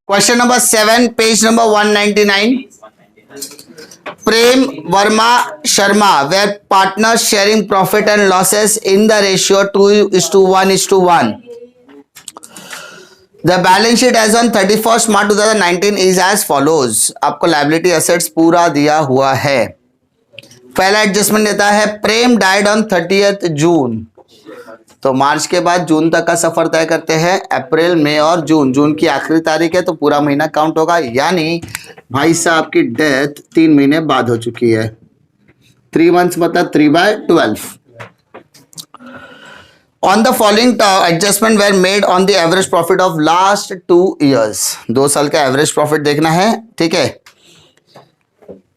Question number 7, page number 199. Prem, Verma, Sharma were partners sharing profit and losses in the ratio 2:1:1. The balance sheet as on 31st March 2019 is as follows. आपको liability assets पूरा दिया हुआ है. पहला adjustment देता है प्रेम died on 30th जून. तो मार्च के बाद जून तक का सफर तय करते हैं. अप्रैल, मई और जून. जून की आखिरी तारीख है तो पूरा महीना काउंट होगा. यानी भाई साहब की डेथ 3 महीने बाद हो चुकी है. 3 months मतलब 3/12. On the following adjustment were made on the average profit of last 2 years. 2 साल का एवरेज प्रॉफिट देखना है. ठीक है.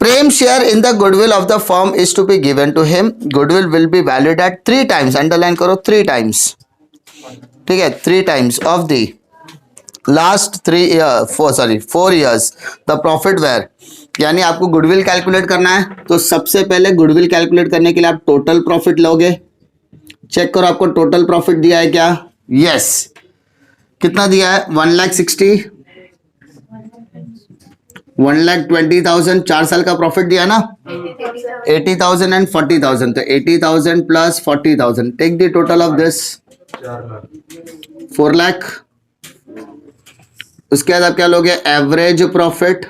Prem share in the goodwill of the firm is to be given to him. Goodwill will be valued at 3 times. Underline करो 3 times. ठीक है. 3 times of the last 4 years. The profit were. यानी आपको goodwill calculate करना है तो सबसे पहले गुडविल कैलकुलेट करने के लिए आप टोटल प्रॉफिट लोगे. चेक करो आपको टोटल प्रॉफिट दिया है क्या. यस. कितना दिया है. 1,60,000 1,20,000. 4 साल का प्रॉफिट दिया ना. 80,000 एंड 40,000. तो 80,000 plus 40,000. Take the total of this 4 lakh. उसके बाद आप क्या लोगे. Average profit.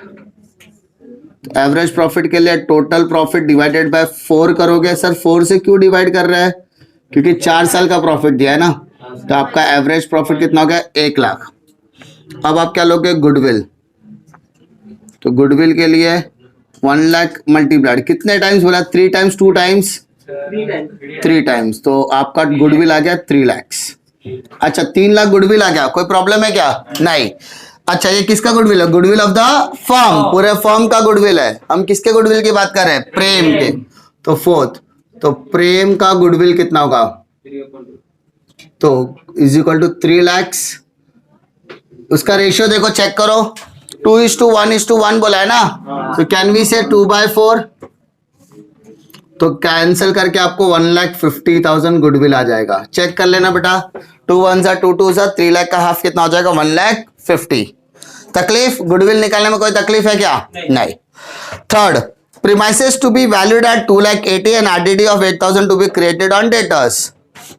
एवरेज प्रॉफिट के लिए टोटल प्रॉफिट डिवाइडेड बाय 4 करोगे. सर 4 से क्यों डिवाइड कर रहे हैं. क्योंकि 4 साल का प्रॉफिट दिया है ना. तो आपका एवरेज प्रॉफिट कितना हो गया. 1 लाख. अब आप क्या लोगे. गुडविल. तो गुडविल के लिए 1 लाख मल्टीप्लाइड कितने टाइम्स बोला. 3 टाइम्स 2 टाइम्स 3 टाइम्स. तो आपका गुडविल आ गया 3 लाख. अच्छा 3 लाख गुडविल आ गया. कोई प्रॉब्लम है क्या. नहीं. अच्छा ये किसका गुडविल है. Goodwill of the firm. पूरे फर्म का गुडविल है. हम किसके गुडविल की बात कर रहे हैं. प्रेम के. तो 4th. तो प्रेम का गुडविल कितना होगा. तो इज इक्वल टू 3 लाख. उसका रेशियो देखो चेक करो. 2:1:1 बोला है ना. तो कैन वी से 2/4. तो कैंसिल करके आपको 1,50,000 गुडविल आ जाएगा. चेक कर लेना बेटा. 2 1 2 2 3 लाख का हाफ कितना हो जाएगा. 1,50,000. तकलीफ गुडविल निकालने में कोई तकलीफ है क्या. नहीं. Third, premises to be valued at 2,80,000 and RDD of 8,000 to be created on debtors.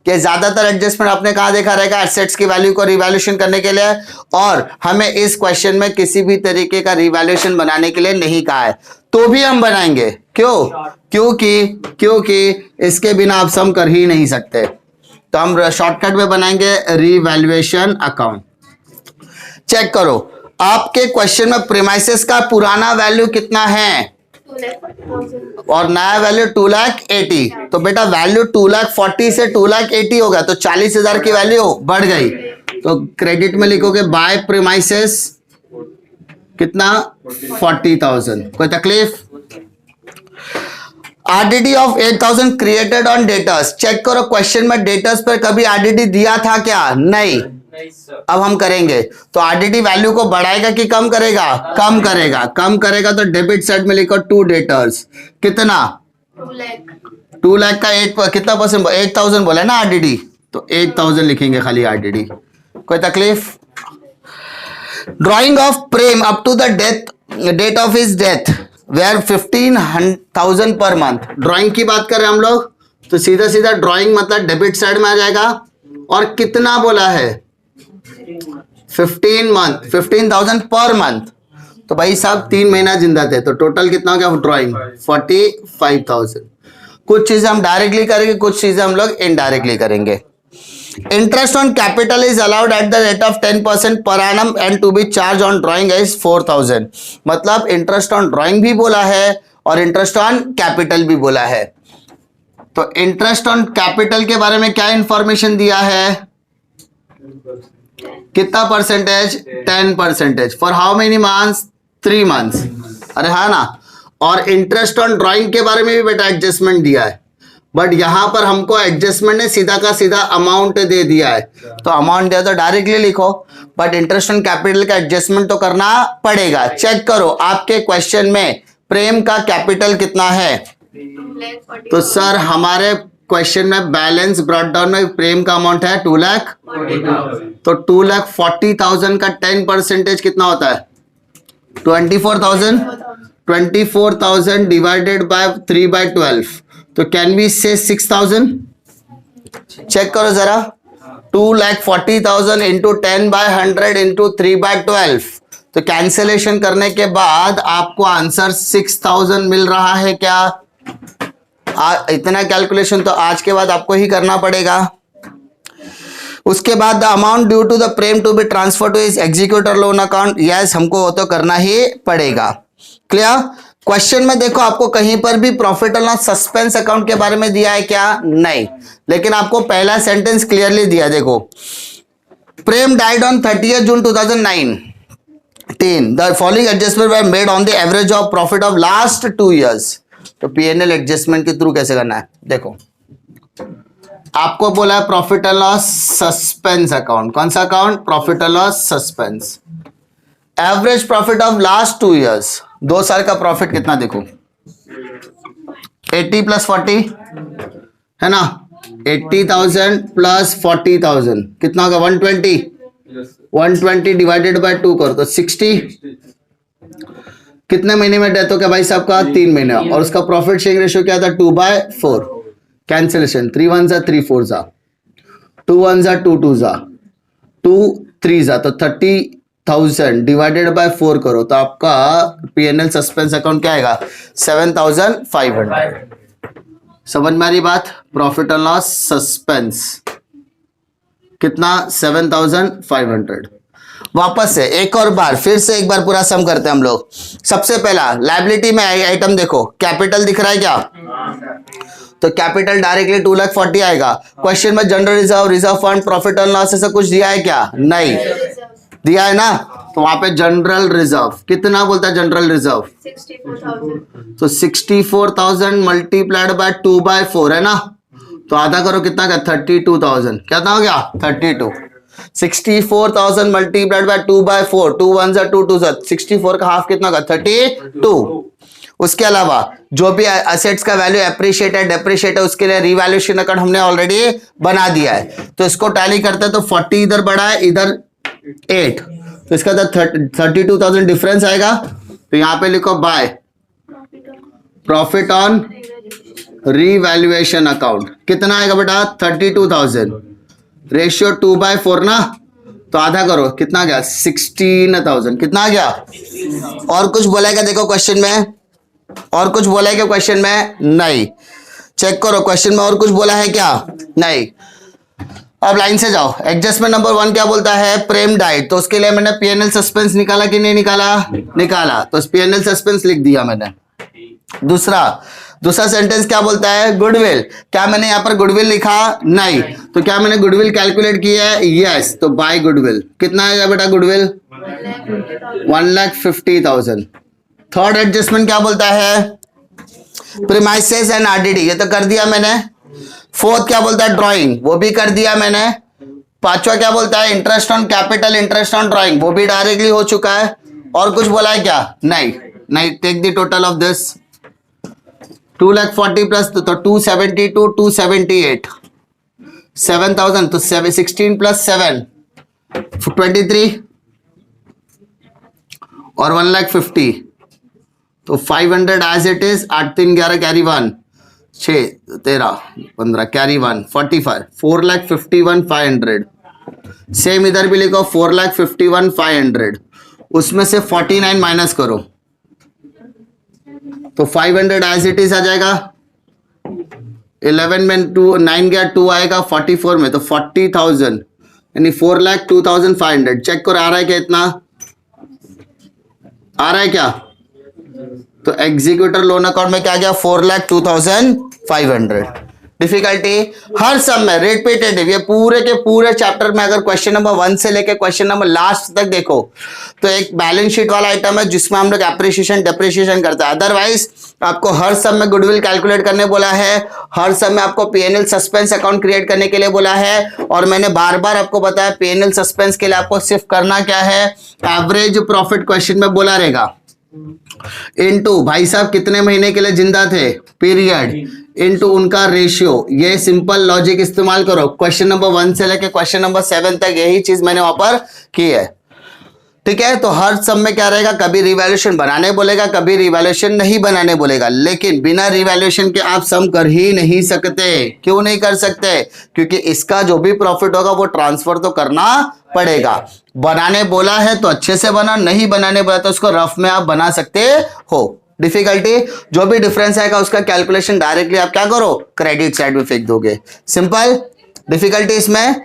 कि ज्यादातर एडजस्टमेंट आपने कहा देखा रहेगा. एसेट्स की वैल्यू को रिवैल्यूएशन करने के लिए. और हमें इस क्वेश्चन में किसी भी तरीके का रिवैल्यूएशन बनाने के लिए नहीं कहा है. तो भी हम बनाएंगे. क्यों. क्योंकि इसके बिना आप सम कर ही नहीं सकते. तो हम शॉर्टकट में बनाएंगे रिवैल्यूएशन अकाउंट. चेक करो आपके क्वेश्चन में प्रीमाइसेस का पुराना वैल्यू कितना है और नया वैल्यू 2,80,000. तो बेटा वैल्यू 2,40,000 से 2,80,000 हो गया. तो 40,000 की वैल्यू बढ़ गई. तो क्रेडिट में लिखोगे बाय प्रीमाइसेस कितना 40,000. कोई तकलीफ. RDD of 8,000 created on debtors. Check करो क्वेश्चन में डेटर्स पर कभी आरडीडी दिया था क्या. नहीं. अब हम करेंगे. तो आरडीडी वैल्यू को बढ़ाएगा कि कम करेगा. कम करेगा. कम करेगा तो डेबिट साइड में लिखो 2 डेटर्स. कितना 2 लाख का 8 कितना परसेंट 8,000 बोला ना आरडीडी. तो 8,000 लिखेंगे खाली आरडीडी. कोई तकलीफ. Drawing of Prem up to the date of his death where 15,000 per month. Drawing की बात कर रहे हैं हम लोग. तो सीधा सीधा ड्रॉइंग मतलब डेबिट साइड में आ जाएगा. और कितना बोला है 15,000 पर मंथ. तो भाई साहब 3 महीना जिंदा थे. तो टोटल कितना हो गया ड्रॉइंग 45,000. कुछ चीजें हम डायरेक्टली करेंगे कुछ चीजें हम लोग इनडायरेक्टली करेंगे. Interest on capital is allowed at the rate of 10% per annum and to be charge on drawing is 4,000. मतलब इंटरेस्ट ऑन ड्रॉइंग भी बोला है और इंटरेस्ट ऑन कैपिटल भी बोला है. तो इंटरेस्ट ऑन कैपिटल के बारे में क्या इंफॉर्मेशन दिया है. कितना percentage 10%. For how many months 3 months. अरे हाँ ना. और इंटरेस्ट ऑन ड्रॉइंग के बारे में भी बेटा एडजस्टमेंट दिया है. बट यहां पर हमको एडजस्टमेंट ने सीधा का सीधा अमाउंट दे दिया है. तो अमाउंट दिया तो डायरेक्टली लिखो. बट इंटरेस्ट ऑन कैपिटल का एडजस्टमेंट तो करना पड़ेगा. चेक करो आपके क्वेश्चन में प्रेम का कैपिटल कितना है. तो सर हमारे क्वेश्चन में बैलेंस ब्रॉट डाउन में प्रेम का अमाउंट है 2 लाख, तो 2,40,000 का 10% कितना होता है 24,000। 24,000 डिवाइडेड बाय 3/12, तो कैन वी से 6,000। चेक करो जरा, 2,40,000 इंटू 10/100 इंटू 3/12, तो कैंसिलेशन करने के बाद आपको आंसर 6,000 मिल रहा है क्या? इतना कैलकुलेशन तो आज के बाद आपको ही करना पड़ेगा। उसके बाद the amount due to the Prem to be transfer to his executor loan account, yes हमको वो तो करना ही पड़ेगा। क्लियर? क्वेश्चन में देखो आपको कहीं पर भी प्रॉफिट और लॉस सस्पेंस अकाउंट के बारे में दिया है क्या? नहीं, लेकिन आपको पहला सेंटेंस क्लियरली दिया। देखो, Prem died on 30 June 2009, the following adjustment were made on the average of profit of last 2 years। तो पीएनएल एडजस्टमेंट के थ्रू कैसे करना है? देखो, आपको बोला है profit and loss suspense account. कौन सा account? Profit and loss suspense. Average profit of last 2 years, 2 साल का प्रॉफिट कितना? देखो 80 + 40 है ना, 80,000 + 40,000 कितना होगा? 120। 120 डिवाइडेड बाय 2 करो तो 60। कितने महीने में डेथ हो गया भाई साहब का? 3 महीने। और उसका प्रॉफिट शेयरिंग रेशियो क्या था? 2/4। कैंसिलेशन 3 1 3 4 2 1 2 2 2 3 तो 30,000 डिवाइडेड बाय 4 करो तो आपका पीएनएल सस्पेंस अकाउंट क्या आएगा? 7,500। समझ में आ रही बात? प्रॉफिट एंड लॉस सस्पेंस कितना? 7,500। वापस से एक और बार फिर से एक बार पूरा सम करते हैं हम लोग। सबसे पहला लायबिलिटी में आइटम देखो, कैपिटल दिख रहा है क्या? तो कैपिटल डायरेक्टली 2,40,000 आएगा। क्वेश्चन में general reserve, reserve fund, profit and loss ऐसा कुछ दिया है क्या? नहीं दिया है ना, तो वहां पे जनरल रिजर्व कितना बोलता है? General reserve 64,000। तो 64,000 मल्टीप्लाइड बाय 2/4 है ना, तो आधा करो कितना का? 32,000। कितना हो गया? 32। 64,000 मल्टीप्लाइड बाय 2/4, 2 1 2 2 64 का हाफ कितना का? 32। उसके अलावा जो भी असेट्स का वैल्यू एप्रिशिएट है, डेप्रिशिएट है, उसके लिए रिवैल्यूएशन अकाउंट हमने ऑलरेडी बना दिया है। तो इसको टैली करते हैं तो 40 इधर बढ़ा है, इधर 8, तो इसका 32,000 डिफरेंस आएगा। तो यहां पे लिखो by profit on revaluation account. कितना आएगा बेटा? 32,000। रेशियो 2/4 ना, तो आधा करो कितना गया? 16,000। कितना आ गया? और कुछ बोला है क्या? देखो क्वेश्चन में और कुछ बोला है क्या? क्वेश्चन में नहीं। चेक करो क्वेश्चन में और कुछ बोला है क्या? नहीं। अब लाइन से जाओ। एडजस्टमेंट नंबर 1 क्या बोलता है? प्रेम डाइट, तो उसके लिए मैंने पीएनएल सस्पेंस निकाला कि नहीं निकाला? निकाला, तो पीएनएल सस्पेंस लिख दिया मैंने। दूसरा सेंटेंस क्या बोलता है? गुडविल। क्या मैंने यहाँ पर गुडविल लिखा? नहीं। तो क्या मैंने गुडविल कैलकुलेट किया है? यस। तो बाय गुडविल कितना आएगा बेटा? गुडविल 1,50,000। थर्ड एडजस्टमेंट क्या बोलता है? प्रीमाइसेस एंड आरडीडी, ये तो कर दिया मैंने। फोर्थ क्या बोलता है? ड्राइंग, वो भी कर दिया मैंने। पांचवा क्या बोलता है? Interest on capital, interest on drawing, वो भी डायरेक्टली हो चुका है। और कुछ बोला है क्या? नहीं। Take the total of this 2,40,000 plus तो 272, 278, 7,000 तो 16 + 7 23 और 1,50,000 तो 500 as it is. 8 3 11 carry 1 6 13 15 carry 1 45 4,51,500। Same इधर भी लिखो 4,51,500, उसमें से 49 माइनस करो तो 500 एज इट इज आ जाएगा। 11 में 9 गया 2 आएगा 44 में, तो 40,000 यानी 4,02,500। चेक करो आ रहा है क्या? इतना आ रहा है क्या? तो एग्जीक्यूटर लोन अकाउंट में क्या गया? 4,02,500। डिफिकल्टी हर सम में रिपीटेटिव, ये पूरे के पूरे चैप्टर में अगर क्वेश्चन नंबर 1 से लेकर क्वेश्चन नंबर लास्ट तक देखो तो एक बैलेंस शीट वाला आइटम है जिसमें हम लोग एप्रिसिएशन डेप्रिसिएशन करते हैं। अदरवाइज आपको हर सम में गुडविल कैलकुलेट करने बोला है, हर सम में आपको पीएनएल सस्पेंस अकाउंट क्रिएट करने के लिए बोला है। और मैंने बार बार आपको बताया पीएनएल सस्पेंस के लिए आपको सिर्फ करना क्या है? एवरेज प्रॉफिट क्वेश्चन में बोला रहेगा इनटू भाई साहब कितने महीने के लिए जिंदा थे, पीरियड, इनटू उनका रेशियो। ये सिंपल लॉजिक इस्तेमाल करो, क्वेश्चन नंबर 1 से लेके क्वेश्चन नंबर 7 तक यही चीज मैंने वहां पर की है। ठीक है, तो हर सब में क्या रहेगा, कभी रिवैल्यूएशन बनाने बोलेगा, कभी रिवैल्यूएशन नहीं बनाने बोलेगा, लेकिन बिना रिवैल्यूएशन के आप सम कर ही नहीं सकते। क्यों नहीं कर सकते? क्योंकि इसका जो भी प्रॉफिट होगा वो ट्रांसफर तो करना पड़ेगा। बनाने बोला है तो अच्छे से बना, नहीं बनाने बोला तो उसको रफ में आप बना सकते हो। डिफिकल्टी जो भी डिफरेंस आएगा उसका कैलकुलेशन डायरेक्टली आप क्या करो, क्रेडिट साइड में फेंक दोगे। सिंपल। डिफिकल्टी इसमें